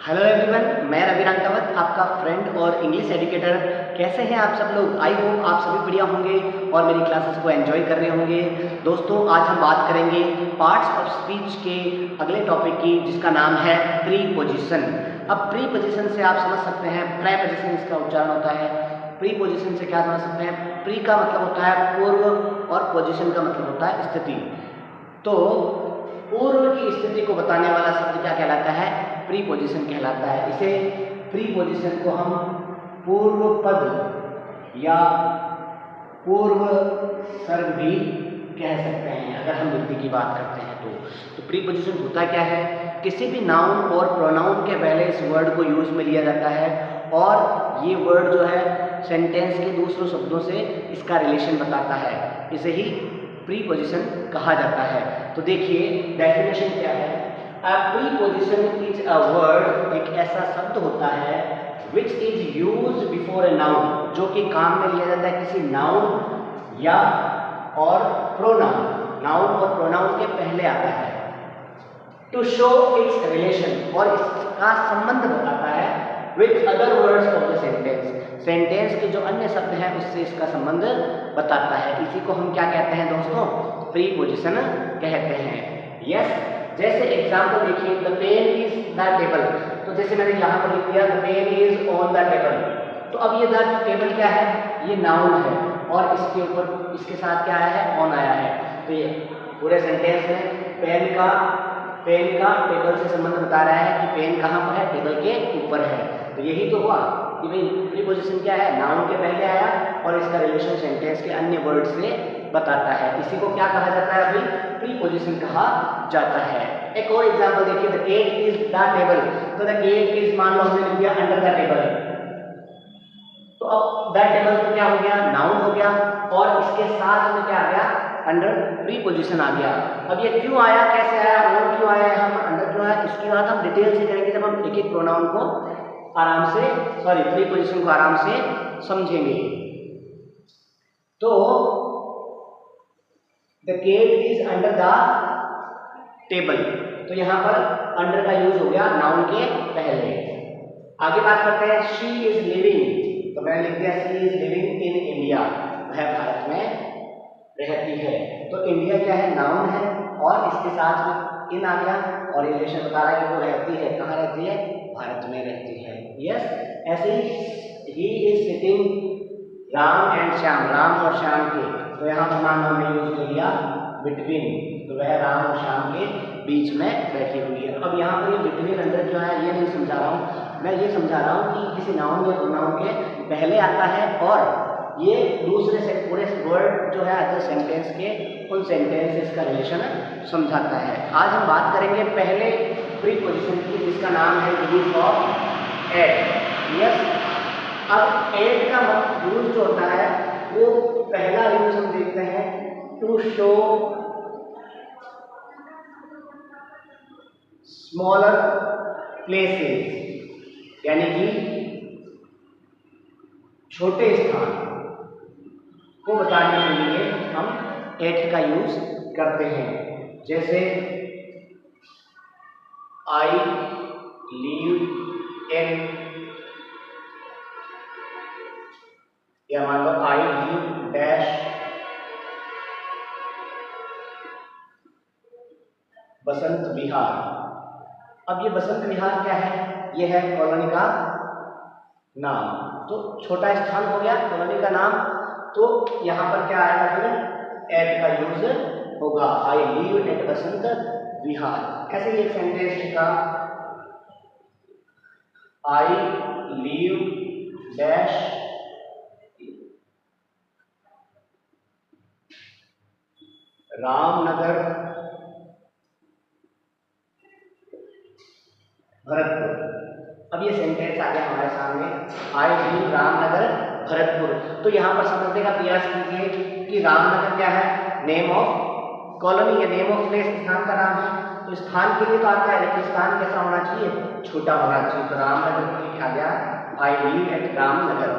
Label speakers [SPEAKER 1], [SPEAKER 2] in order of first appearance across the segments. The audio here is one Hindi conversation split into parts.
[SPEAKER 1] हेलो एवरीवन, मैं रवि रांकावत, आपका फ्रेंड और इंग्लिश एजुकेटर। कैसे हैं आप सब लोग? आई होप आप सभी बढ़िया होंगे और मेरी क्लासेस को एंजॉय कर रहे होंगे। दोस्तों, आज हम बात करेंगे पार्ट्स ऑफ स्पीच के अगले टॉपिक की, जिसका नाम है प्रीपोजिशन। अब प्रीपोजिशन से आप समझ सकते हैं, प्रीपोजिशन इसका उच्चारण होता है। प्रीपोजिशन से क्या समझ सकते हैं? प्री का मतलब होता है पूर्व और पोजिशन का मतलब होता है स्थिति। तो पूर्व की स्थिति को बताने वाला शब्द क्या कहलाता है? प्रीपोजिशन कहलाता है। इसे प्रीपोजिशन को हम पूर्व पद या पूर्व सर्ग भी कह सकते हैं, अगर हम हिंदी की बात करते हैं तो प्रीपोजिशन होता क्या है? किसी भी नाउन और प्रोनाउन के पहले इस वर्ड को यूज में लिया जाता है और ये वर्ड जो है सेंटेंस के दूसरों शब्दों से इसका रिलेशन बताता है। इसे ही प्रीपोजिशन कहा जाता है। तो देखिए डेफिनेशन क्या है। अ प्रीपोजिशन इज अ वर्ड, एक ऐसा शब्द होता है which is used before a noun, जो कि काम में लिया जाता है किसी नाउन या और प्रोनाउन, नाउन और प्रोनाउन के पहले आता है, टू शो इट्स रिलेशन, और इसका संबंध बताता है with other words of the sentence, sentence के जो अन्य शब्द हैं उससे इसका संबंध बताता है। इसी को हम क्या कहते हैं दोस्तों? प्रीपोजिशन कहते हैं। यस, जैसे एग्जांपल देखिए, the pen is the table. तो जैसे मैंने यहाँ पर लिख दिया the pen is on the table, तो अब ये द टेबल क्या है? ये नाउन है और इसके ऊपर इसके साथ क्या आया है? ऑन आया है। तो ये पूरे सेंटेंस में पेन का टेबल से संबंध बता रहा है कि पेन कहाँ पर है? टेबल के ऊपर है। तो यही तो हुआ कि भाई प्रीपोजिशन क्या है? नाउन के पहले आया और इसका रिलेशन सेंटेंस के अन्य वर्ड से बताता है। इसी को क्या कहा जाता है? अभी प्रीपोजिशन कहा जाता है। एक और एग्जांपल देखिए, the cake is the table. तो द केक इज, मान लो हमने लिख दिया अंडर द टेबल, तो अब द टेबल तो क्या हो गया? नाउन हो गया और इसके साथ में क्या आ गया? अंडर प्रीपोजिशन आ गया। अब ये क्यों आया, कैसे आया, और क्यों आया, हम अंडर क्यों आया, इसकी बात हम डिटेल से करेंगे जब हम एक एक प्रोनाउन को आराम से, सॉरी प्रीपोजिशन को आराम से समझेंगे। तो the cake is under the table, तो यहाँ पर अंडर का यूज हो गया नाउन के पहले। आगे बात करते हैं, शी इज लिविंग। तो मैंने लिख दिया she is living in India, वह भारत में रहती है। तो इंडिया क्या है? नाउन है और इसके साथ में इन आ गया और रिलेशन बता रहा है कि वो रहती है, कहाँ रहती है? भारत में रहती है। यस, ऐसे he is sitting Ram and Shyam, Ram और श्याम के, तो यहाँ पर नाम हमने यूज कर लिया बिटवीन, तो वह राम और श्याम के बीच में बैठी हुई है। अब यहाँ पर ये बिटवीन अंडर जो है ये नहीं समझा रहा हूँ, मैं ये समझा रहा हूँ कि किसी नाउन या प्रोनाउन के पहले आता है और ये दूसरे से पूरे वर्ड जो है अदर सेंटेंस के, उन सेंटेंस से इसका रिलेशन समझाता है। आज हम बात करेंगे पहले प्रीपोजिशन की, जिसका नाम है यूज ऑफ एट। यस, अब एट का यूज जो होता है वो पहला यूज हम देखते हैं, टू शो स्मॉलर प्लेसेस, यानी कि छोटे स्थान को बताने के लिए हम एट का यूज करते हैं। जैसे आई लीव इन, या मान लो I leave dash Basant Vihar. अब ये बसंत विहार क्या है? ये है कॉलोनी का नाम, तो छोटा स्थान हो गया कॉलोनी का नाम, तो यहाँ पर क्या आएगा? फिर एट का यूज होगा, I leave at Basant Vihar. ऐसे ही एक सेंटेंस लिखा, I leave dash Ramnagar Bharatpur. अब ये सेंटेंस आ गया हमारे सामने, आई लीव रामनगर भरतपुर। तो यहाँ पर समझने का प्रयास कीजिए कि रामनगर क्या है? नेम ऑफ कॉलोनी या नेम ऑफ प्लेस, स्थान का नाम है। तो स्थान के लिए तो आता है, लेकिन स्थान कैसा होना चाहिए? छोटा होना चाहिए। तो रामनगर के लिए क्या गया? I leave at Ramnagar.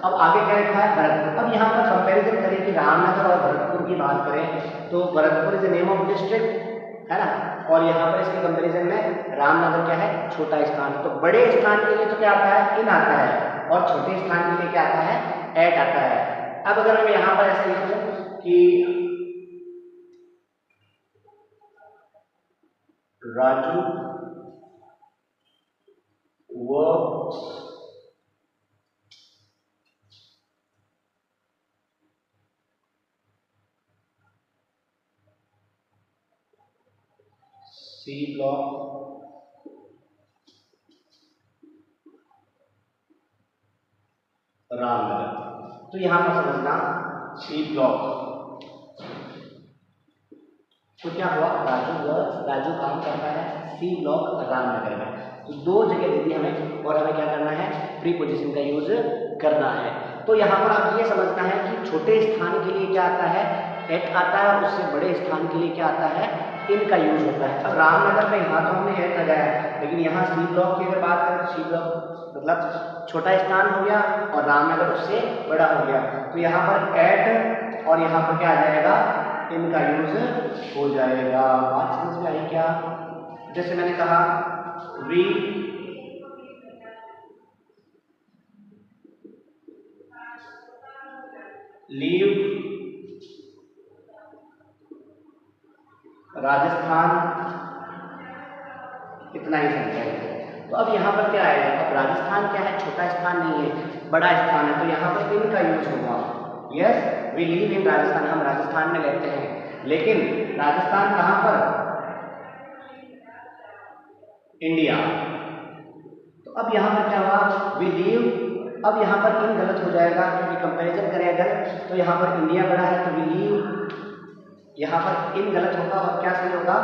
[SPEAKER 1] अब आगे क्या लिखा है? भरतपुर। अब यहाँ पर कंपैरिजन करें कि रामनगर और भरतपुर की बात करें तो Bharatpur is the name of district है ना। और यहाँ पर इसके कंपैरिजन में रामनगर क्या है, छोटा स्थान। तो बड़े स्थान के लिए तो क्या आता है, इन आता है, और छोटे स्थान के लिए क्या आता है, एट आता है। अब अगर मैं यहाँ पर ऐसे लिखूं कि Raju works C block Ramnagar. तो यहां पर समझना सी ब्लॉक, तो क्या हुआ, राजू काम करता है सी ब्लॉक रामनगर में। तो दो जगह दे दी हमें, और हमें क्या करना है, प्रीपोजिशन का यूज करना है। तो यहाँ पर आप ये समझना है कि छोटे स्थान के लिए क्या आता है, एट आता है, और उससे बड़े स्थान के लिए क्या आता है, इन का यूज होता है। अब रामनगर में यहाँ तो हमने एट लगाया, लेकिन यहाँ सी ब्लॉक की अगर बात करें तो सी ब्लॉक मतलब छोटा स्थान हो गया, और रामनगर उससे बड़ा हो गया। तो यहाँ पर एट और यहाँ पर क्या आ जाएगा, इनका यूज हो जाएगा। बात समझ में आई क्या? जैसे मैंने कहा वी लीव राजस्थान, इतना ही समझाएंगे। तो अब यहाँ पर क्या आएगा, अब राजस्थान क्या है, छोटा स्थान नहीं है, बड़ा स्थान है, तो यहाँ पर इनका यूज होगा। Yes, we live in Rajasthan, हम राजस्थान में रहते हैं, लेकिन राजस्थान कहाँ पर, इंडिया। तो अब यहाँ पर क्या हुआ, वी लिव, अब यहाँ पर इन गलत हो जाएगा क्योंकि कंपैरिजन करें अगर, तो यहाँ पर इंडिया बड़ा है तो वी लिव, यहाँ पर इन गलत होगा, और क्या सही होगा,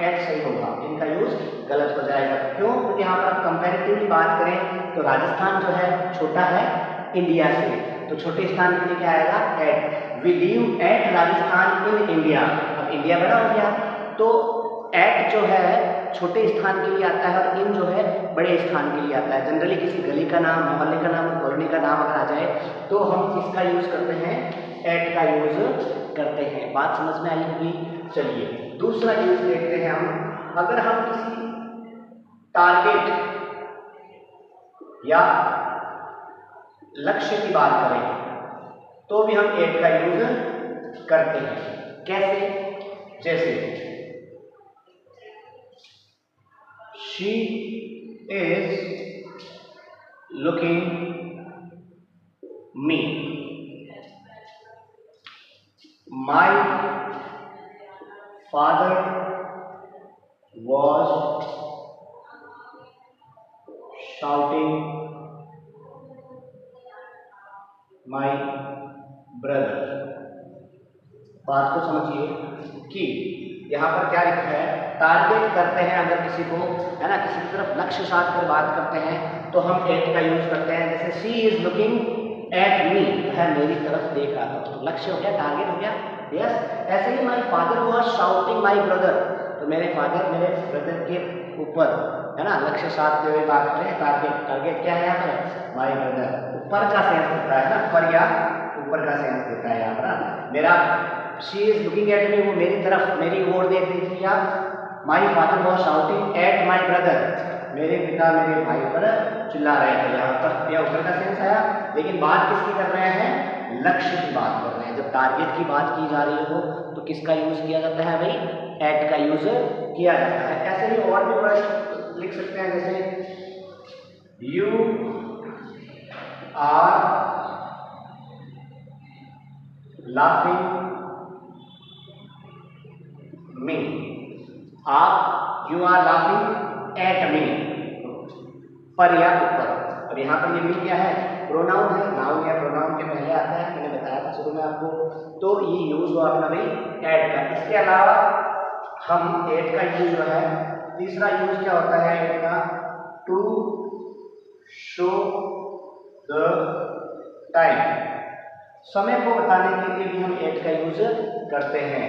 [SPEAKER 1] एट सही होगा, इनका यूज गलत हो जाएगा। क्यों, क्योंकि यहाँ पर कंपैरेटिवली बात करें तो राजस्थान जो है छोटा है इंडिया से, तो छोटे स्थान के लिए क्या आएगा, at. We live at Rajasthan in India, अब इंडिया बड़ा हो गया, तो एट जो है छोटे स्थान के लिए आता है, और इन जो है बड़े स्थान के लिए आता है। जनरली किसी गली का नाम, मोहल्ले का नाम, कॉलोनी का नाम अगर आ जाए तो हम इसका यूज करते हैं, एट का यूज करते हैं। बात समझ में आई होगी। चलिए दूसरा यूज देखते हैं हम। अगर हम किसी टारगेट या लक्ष्य की बात करें तो भी हम एट का यूज करते हैं। कैसे, जैसे she is looking me, my father was shouting my brother। बात को समझिए कि यहाँ पर क्या लिखा है, टारगेट करते हैं अगर किसी को, है ना, किसी की तरफ लक्ष्य साध कर बात करते हैं तो हम एट का यूज करते हैं। जैसे she is looking at me, है मेरी तरफ देख रहा था, तो लक्ष्य हो गया, टारगेट हो गया। यस, ऐसे ही my father was shouting my brother, तो मेरे फादर मेरे ब्रदर के ऊपर, है ना, लक्ष्य साधते हुए बात करें, टारगेट, टारगेट क्या है यहाँ पर, माई ब्रदर, ऊपर का सेंस देता है ना, ऊपर या ऊपर का सेंस देता है यहाँ पर। मेरा she is looking at me, वो मेरी तरफ, मेरी ओर देख रही थी, या माई father was shouting at my brother, मेरे पिता मेरे भाई पर चिल्ला रहे थे। यहाँ पर या ऊपर का सेंस आया, लेकिन बात किसकी कर रहे हैं, लक्ष्य की बात कर रहे हैं। जब टारगेट की बात की जा रही हो तो किसका यूज किया जाता है भाई, एट का यूज किया जाता है। ऐसे ही और भी वर्ड लिख सकते हैं, जैसे यू आर लाफिंग मी, आप, you are laughing at me, पर या ऊपर। और यहाँ पर ये मी क्या है, प्रोनाउन है, नाउन या प्रोनाउन के पहले आता है, मैंने बताया था शुरू में आपको। तो ये यूज हुआ अपना भाई एट का। इसके अलावा हम एट का यूज जो है, तीसरा यूज क्या होता है एट का, टू शो द टाइम, समय को बताने के लिए भी हम एट का यूज करते हैं।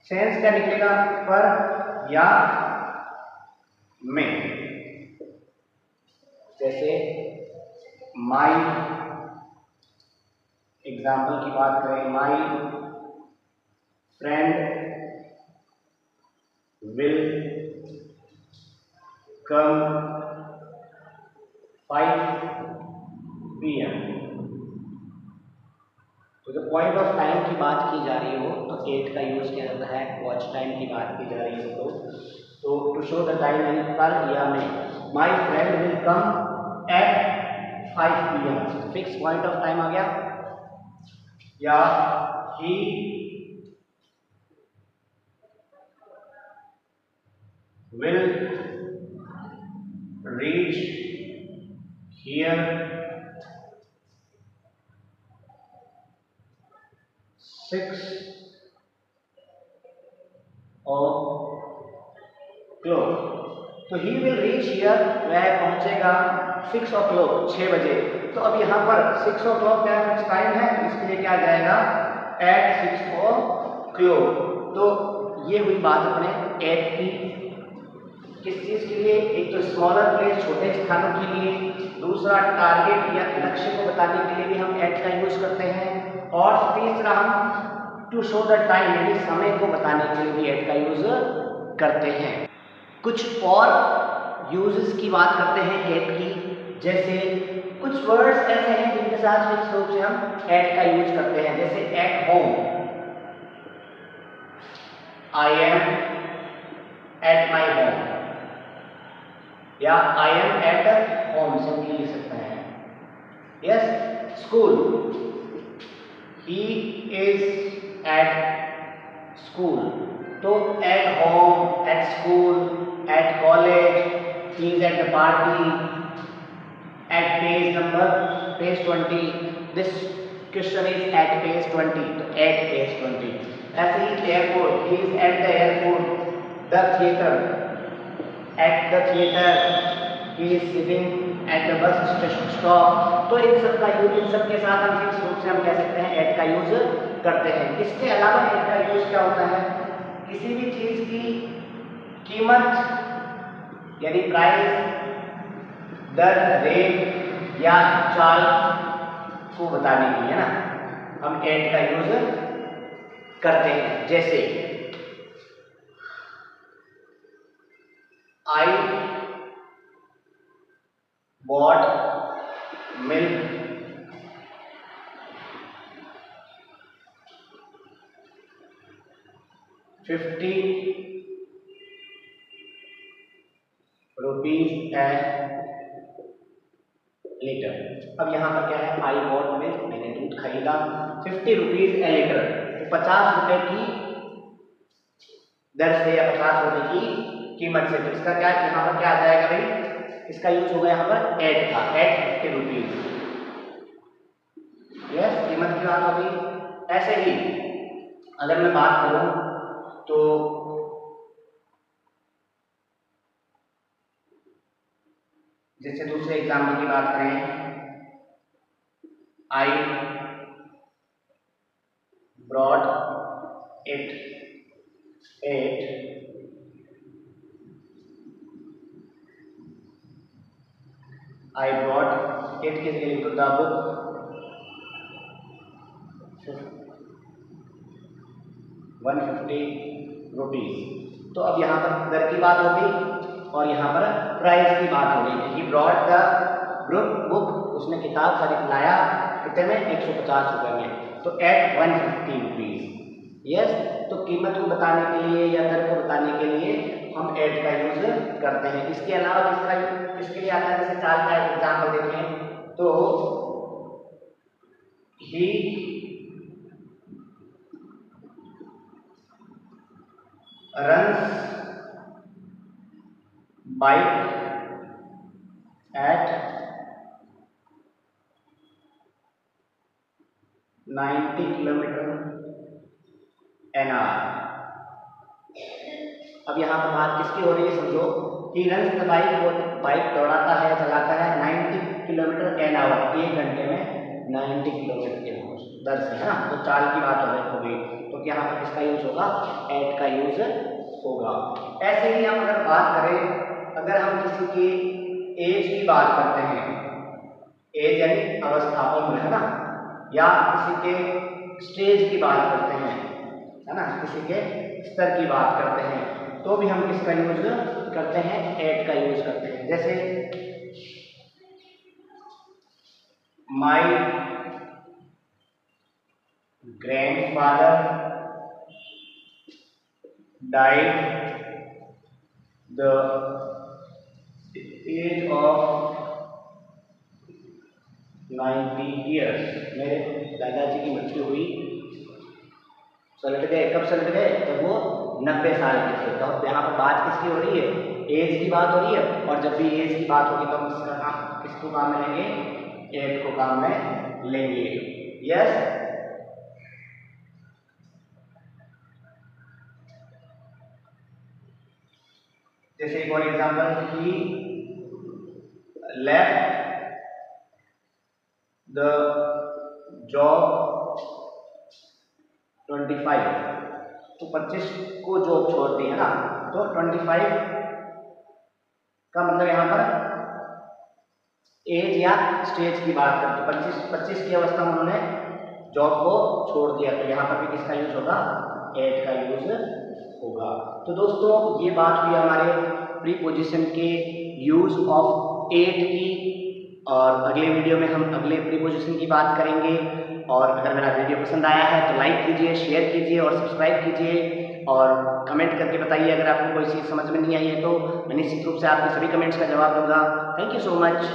[SPEAKER 1] सेंस क्या निकलेगा, पर या में। जैसे माई, एग्जाम्पल की बात करें, my friend will come 5 PM। तो जब पॉइंट ऑफ टाइम की बात की जा रही हो तो 8 का यूज किया जाता है। वॉच टाइम की बात की जा रही हो तो टू शो द टाइम यानी पर या में my friend will come at 5 PM। Fix point of time आ गया। या ही will reach here 6 o'clock। तो ही विल रीच हियर, वह पहुंचेगा 6 o'clock 6 बजे। तो अब यहाँ पर 6 o'clock क्या फिक्स टाइम है, इसके लिए क्या जाएगा एट 6 o'clock। तो ये हुई बात अपने एट की। किस चीज़ के लिए, एक तो स्मॉलर प्लेस छोटे स्थानों के लिए, दूसरा टारगेट या लक्ष्य को बताने के लिए भी हम एट का यूज करते हैं, और तीसरा हम टू शो द टाइम यानी समय को बताने के लिए भी एट का यूज करते हैं। कुछ और यूजेस की बात करते हैं एट की, जैसे कुछ वर्ड्स ऐसे हैं जिनके साथ फिक्स रूप से हम एट का यूज करते हैं, जैसे at home, I am at my home, या I am at home simply लिख सकते हैं। Yes, school, he is at school. तो at home, at school, at college, he is at the party, at page 20। This question is at page 20, तो एट पेज 20। ऐसे ही airport, he is at the airport, the theatre, at the theater, he is sitting at the bus station stop। तो इन सब का यूज, इन सब के साथ हम फिक्स रूप से हम कह सकते हैं एट का यूज करते हैं। इसके अलावा एट का यूज क्या होता है, किसी भी चीज की कीमत यानी प्राइस, दर, रेट या चाल को बताने के लिए ना हम एट का यूज करते हैं। जैसे I bought milk 50 rupees A litre. अब यहाँ पर क्या है, आई बॉट मिल्क, मैंने दूध खरीदा 50 रुपीज ए लीटर, तो 50 रुपए की दर से या 50 रुपए की कीमत से। तो इसका क्या, यहाँ पर क्या आ जाएगा भाई, इसका यूज होगा यहाँ पर एट का, एट 50 रुपीज। यस, कीमत की बात होगी। ऐसे ही अगर मैं बात करूं तो जैसे दूसरे एग्जाम्पल की बात करें, I brought it at I brought it के लिए लिखो द बुक 150 रुपीज। तो अब यहाँ पर दर की बात होगी और यहाँ पर प्राइस की बात होगी। ही ब्रॉट द बुक, उसने किताब खरीद लाया कितने में, 150 रुपए में, तो एट 150 रुपीज। यस, तो कीमत को बताने के लिए या दर को बताने के लिए हम एट का यूज करते हैं। इसके अलावा किसके लिए आता है, जैसे चाल का एग्जाम्पल देखें तो he runs bike at 90 kilometre an hour. अब यहाँ पर बात किसकी हो रही है, समझो, ही रन्स द बाइक, वो बाइक दौड़ाता है, चलाता है 90 किलोमीटर एन आवर, 1 घंटे में 90 किलोमीटर के दर से, है ना। तो चाल की बात हो गई, तो यहाँ पर किसका यूज होगा, एट का यूज होगा। ऐसे ही हम अगर बात करें, अगर हम किसी की एज की बात करते हैं, एज यानी अवस्था, उम्र, है ना, या किसी के स्टेज की बात करते हैं, है ना, किसी के स्तर की बात करते हैं, तो भी हम किसका यूज करते हैं, एट का यूज करते हैं। जैसे my grandfather died the age of 90 years. मेरे दादाजी की मृत्यु हुई, सलट गए, कब सलट गए, जब वो 90 साल के थे। तो यहाँ पर बात किसकी हो रही है, एज की बात हो रही है। और जब भी एज की बात होगी तो हम इसका काम किसको काम में लेंगे, एज को काम में लेंगे। यस, जैसे एक और example, he left the job 25, तो 25 को जॉब छोड़ दी है ना, तो 25 का मतलब यहाँ पर एज या स्टेज की बात करते, 25 की अवस्था में उन्होंने जॉब को छोड़ दिया, तो यहाँ पर भी किसका यूज होगा, एट का यूज होगा। तो दोस्तों ये बात हुई हमारे प्रीपोजिशन के यूज ऑफ एट की, और अगले वीडियो में हम अगले प्रीपोजिशन की बात करेंगे। और अगर मेरा वीडियो पसंद आया है तो लाइक कीजिए, शेयर कीजिए और सब्सक्राइब कीजिए, और कमेंट करके बताइए अगर आपको कोई चीज़ समझ में नहीं आई है तो मैं निश्चित रूप से आपके सभी कमेंट्स का जवाब दूंगा। Thank you so much.